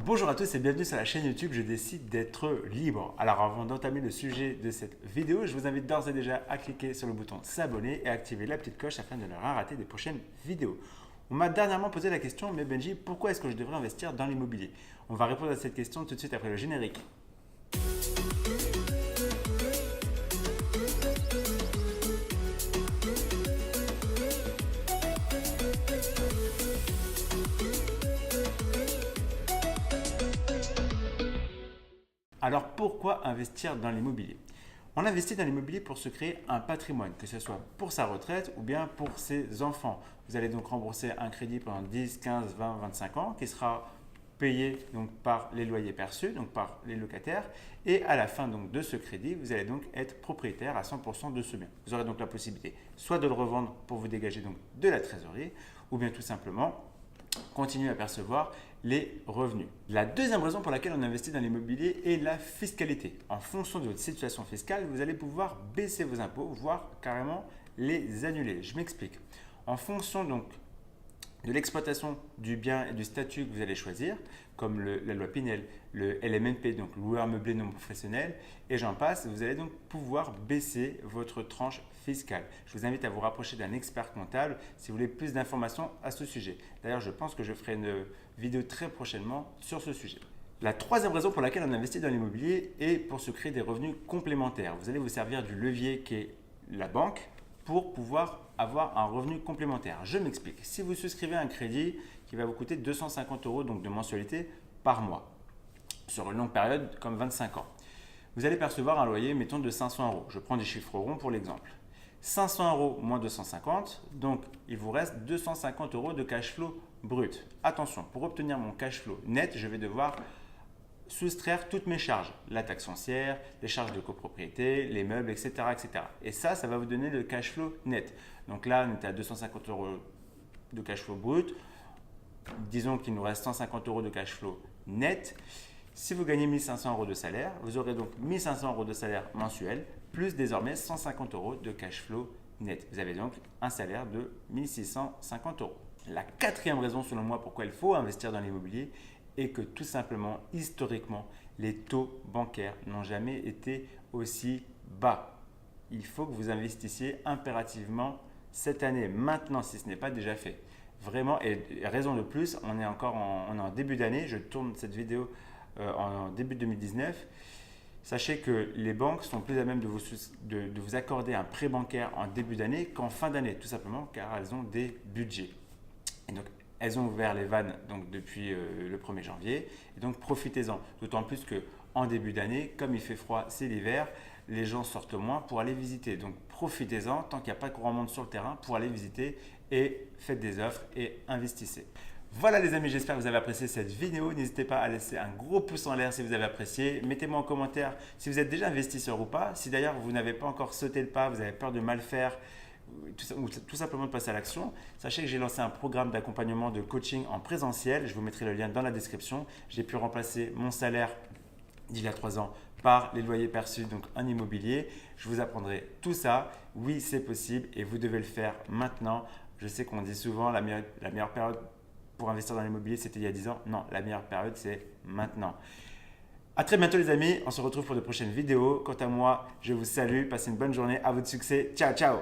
Bonjour à tous et bienvenue sur la chaîne YouTube Je décide d'être libre. Alors avant d'entamer le sujet de cette vidéo, je vous invite d'ores et déjà à cliquer sur le bouton s'abonner et à activer la petite cloche afin de ne rien rater des prochaines vidéos. On m'a dernièrement posé la question, mais Benji, pourquoi est-ce que je devrais investir dans l'immobilier? On va répondre à cette question tout de suite après le générique. Alors pourquoi investir dans l'immobilier? On investit dans l'immobilier pour se créer un patrimoine, que ce soit pour sa retraite ou bien pour ses enfants. Vous allez donc rembourser un crédit pendant 10, 15, 20, 25 ans qui sera payé donc par les loyers perçus, donc par les locataires. Et à la fin donc de ce crédit, vous allez donc être propriétaire à 100% de ce bien. Vous aurez donc la possibilité soit de le revendre pour vous dégager donc de la trésorerie ou bien tout simplement continuer à percevoir les revenus. La deuxième raison pour laquelle on investit dans l'immobilier est la fiscalité. En fonction de votre situation fiscale, vous allez pouvoir baisser vos impôts, voire carrément les annuler. Je m'explique. En fonction donc de l'exploitation du bien et du statut que vous allez choisir, comme la loi Pinel, le LMNP, donc loueur meublé non professionnel, et j'en passe, vous allez donc pouvoir baisser votre tranche fiscale. Je vous invite à vous rapprocher d'un expert comptable si vous voulez plus d'informations à ce sujet. D'ailleurs, je pense que je ferai une vidéo très prochainement sur ce sujet. La troisième raison pour laquelle on investit dans l'immobilier est pour se créer des revenus complémentaires. Vous allez vous servir du levier qui est la banque pour pouvoir avoir un revenu complémentaire. Je m'explique. Si vous souscrivez un crédit qui va vous coûter 250 € donc de mensualité par mois, sur une longue période comme 25 ans, vous allez percevoir un loyer, mettons, de 500 €. Je prends des chiffres ronds pour l'exemple. 500 € moins 250, donc il vous reste 250 € de cash flow brut. Attention, pour obtenir mon cash flow net, je vais devoir soustraire toutes mes charges, la taxe foncière, les charges de copropriété, les meubles, etc. etc. Et ça va vous donner le cash flow net. Donc là, on est à 250 € de cash flow brut. Disons qu'il nous reste 150 € de cash flow net. Si vous gagnez 1500 € de salaire, vous aurez donc 1500 € de salaire mensuel, plus désormais 150 € de cash flow net. Vous avez donc un salaire de 1650 €. La quatrième raison, selon moi, pourquoi il faut investir dans l'immobilier, et que tout simplement, historiquement, les taux bancaires n'ont jamais été aussi bas. Il faut que vous investissiez impérativement cette année, maintenant, si ce n'est pas déjà fait. Vraiment, et raison de plus, on est en début d'année, je tourne cette vidéo en début 2019. Sachez que les banques sont plus à même de vous accorder un prêt bancaire en début d'année qu'en fin d'année, tout simplement car elles ont des budgets. Et donc, elles ont ouvert les vannes donc, depuis le 1er janvier. Et donc, profitez-en. D'autant plus qu'en début d'année, comme il fait froid, c'est l'hiver, les gens sortent moins pour aller visiter. Donc, profitez-en tant qu'il n'y a pas grand monde sur le terrain pour aller visiter et faites des offres et investissez. Voilà les amis, j'espère que vous avez apprécié cette vidéo. N'hésitez pas à laisser un gros pouce en l'air si vous avez apprécié. Mettez-moi en commentaire si vous êtes déjà investisseur ou pas. Si d'ailleurs vous n'avez pas encore sauté le pas, vous avez peur de mal faire, ou tout simplement de passer à l'action, sachez que j'ai lancé un programme d'accompagnement de coaching en présentiel. Je vous mettrai le lien dans la description. J'ai pu remplacer mon salaire d'il y a 3 ans par les loyers perçus donc en immobilier. Je vous apprendrai tout ça. Oui, c'est possible et vous devez le faire maintenant. Je sais qu'on dit souvent la meilleure période pour investir dans l'immobilier, c'était il y a 10 ans. Non, la meilleure période, c'est maintenant. À très bientôt les amis, on se retrouve pour de prochaines vidéos. Quant à moi, je vous salue, passez une bonne journée, à votre succès. Ciao, ciao!